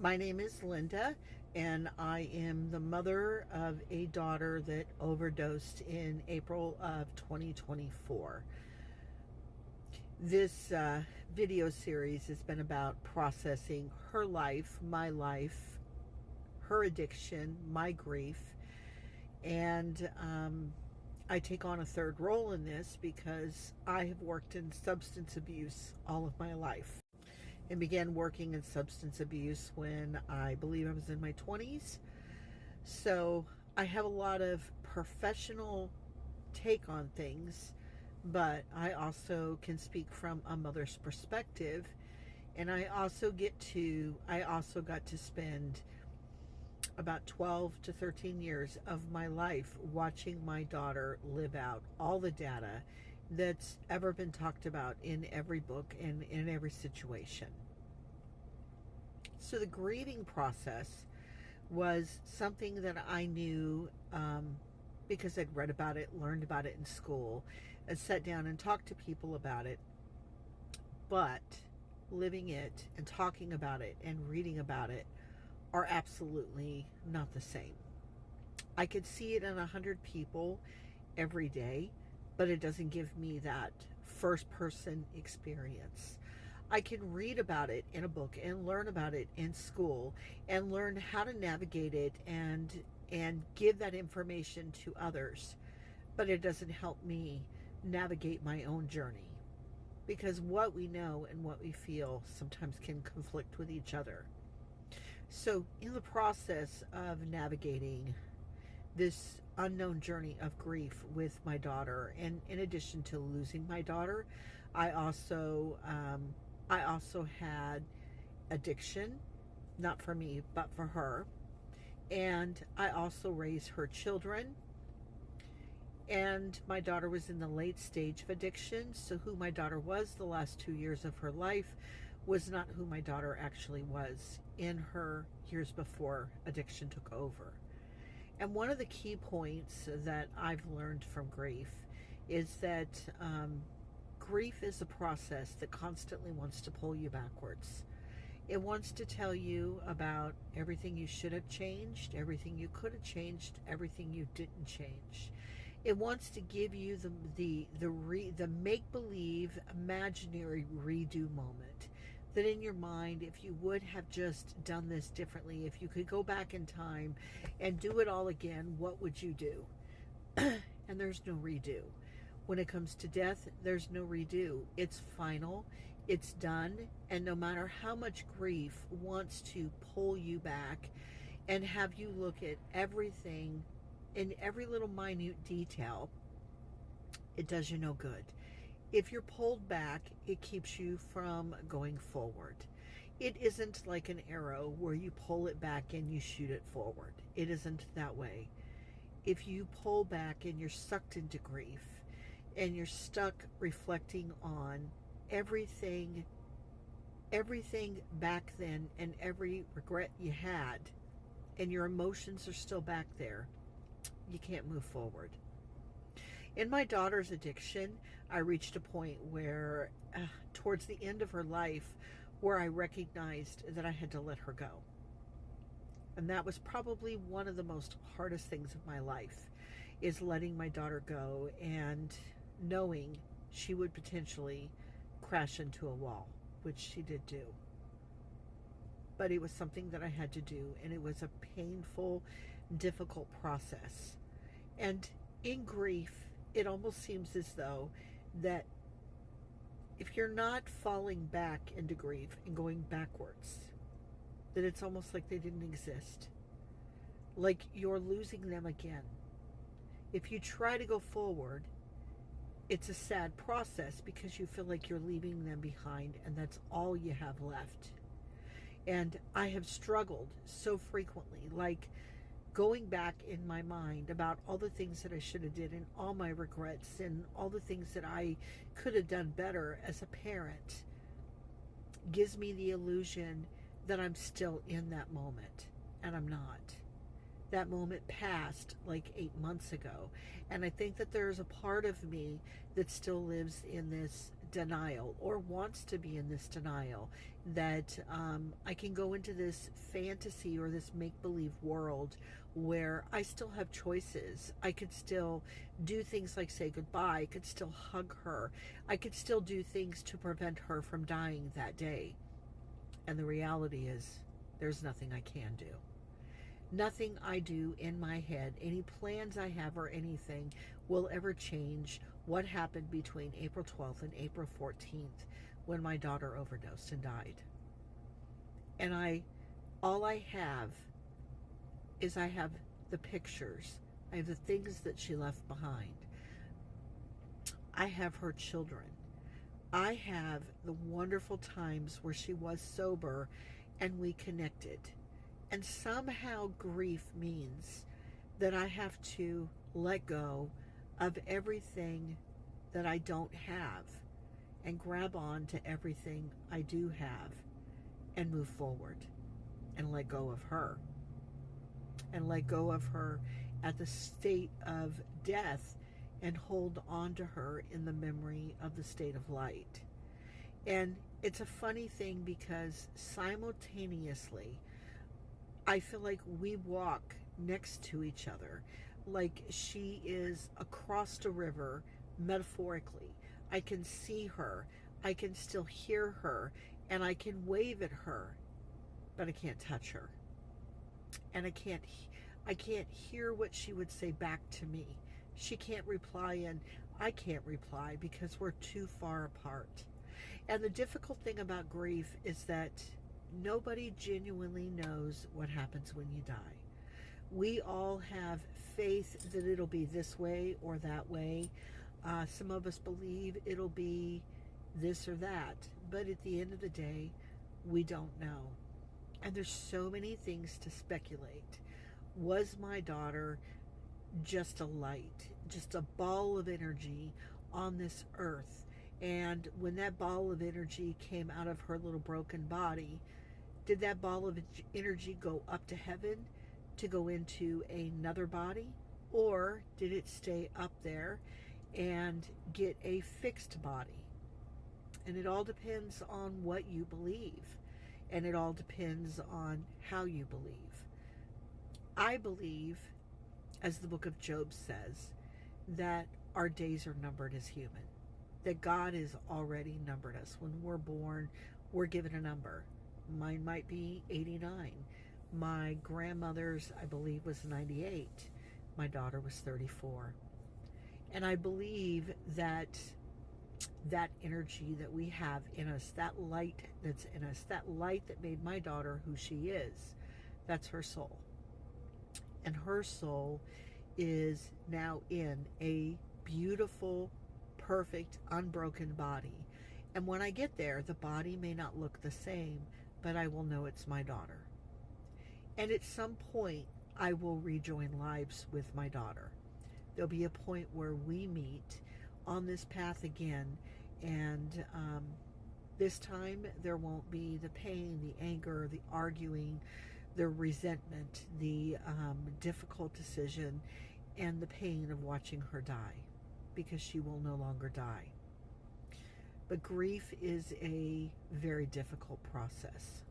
My name is Linda, and I am the mother of a daughter that overdosed in April of 2024. This video series has been about processing her life, my life, her addiction, my grief, and I take on a third role in this because I have worked in substance abuse all of my life and began working in substance abuse when I believe I was in my 20s. So I have a lot of professional take on things, but I also can speak from a mother's perspective. And I also got to spend about 12 to 13 years of my life watching my daughter live out all the data that's ever been talked about in every book and in every situation. So the grieving process was something that I knew because I'd read about it, learned about it in school, and sat down and talked to people about it. But living it and talking about it and reading about it are absolutely not the same. I could see it in 100 people every day, but it doesn't give me that first person experience. I can read about it in a book and learn about it in school and learn how to navigate it and give that information to others, but it doesn't help me navigate my own journey because what we know and what we feel sometimes can conflict with each other. So in the process of navigating this unknown journey of grief with my daughter, and in addition to losing my daughter, I also had addiction, not for me but for her, and I also raised her children. And my daughter was in the late stage of addiction, so who my daughter was the last 2 years of her life was not who my daughter actually was in her years before addiction took over. And one of the key points that I've learned from grief is that grief is a process that constantly wants to pull you backwards. It wants to tell you about everything you should have changed, everything you could have changed, everything you didn't change. It wants to give you the make-believe imaginary redo moment, that in your mind, if you would have just done this differently, if you could go back in time and do it all again, what would you do? And there's no redo. When it comes to death, there's no redo. It's final, it's done, and no matter how much grief wants to pull you back and have you look at everything in every little minute detail, it does you no good. If you're pulled back, it keeps you from going forward. It isn't like an arrow where you pull it back and you shoot it forward. It isn't that way. If you pull back and you're sucked into grief and you're stuck reflecting on everything back then and every regret you had, and your emotions are still back there, you can't move forward. In my daughter's addiction, I reached a point where, towards the end of her life, where I recognized that I had to let her go. And that was probably one of the most hardest things of my life, is letting my daughter go and knowing she would potentially crash into a wall, which she did do. But it was something that I had to do, and it was a painful, difficult process. And in grief, it almost seems as though that if you're not falling back into grief and going backwards, that it's almost like they didn't exist. Like you're losing them again. If you try to go forward, it's a sad process because you feel like you're leaving them behind and that's all you have left. And I have struggled so frequently, like going back in my mind about all the things that I should have did and all my regrets and all the things that I could have done better as a parent gives me the illusion that I'm still in that moment, and I'm not. That moment passed like 8 months ago, and I think that there's a part of me that still lives in this denial, or wants to be in this denial, that I can go into this fantasy or this make-believe world where I still have choices. I could still do things like say goodbye. I could still hug her. I could still do things to prevent her from dying that day. And the reality is, there's nothing I can do. Nothing I do in my head, any plans I have or anything, will ever change what happened between April 12th and April 14th when my daughter overdosed and died. And all I have is I have the pictures. I have the things that she left behind. I have her children. I have the wonderful times where she was sober and we connected. And somehow grief means that I have to let go of everything that I don't have and grab on to everything I do have and move forward and let go of her. And let go of her at the state of death and hold on to her in the memory of the state of light. And it's a funny thing because simultaneously, I feel like we walk next to each other, like she is across the river, metaphorically. I can see her, I can still hear her, and I can wave at her, but I can't touch her. And I can't hear what she would say back to me. She can't reply, and I can't reply because we're too far apart. And the difficult thing about grief is that nobody genuinely knows what happens when you die. We all have faith that it'll be this way or that way. Some of us believe it'll be this or that. But at the end of the day, we don't know. And there's so many things to speculate. Was my daughter just a light, just a ball of energy on this earth? And when that ball of energy came out of her little broken body, did that ball of energy go up to heaven to go into another body? Or did it stay up there and get a fixed body? And it all depends on what you believe. And it all depends on how you believe. I believe, as the book of Job says, that our days are numbered as human. That God has already numbered us. When we're born, we're given a number. Mine might be 89. My grandmother's, I believe, was 98. My daughter was 34. And I believe that that energy that we have in us, that light that's in us, that light that made my daughter who she is, that's her soul. And her soul is now in a beautiful, perfect, unbroken body. And when I get there, the body may not look the same, but I will know it's my daughter. And at some point, I will rejoin lives with my daughter. There'll be a point where we meet on this path again, and this time there won't be the pain, the anger, the arguing, the resentment, the difficult decision, and the pain of watching her die, because she will no longer die. But grief is a very difficult process.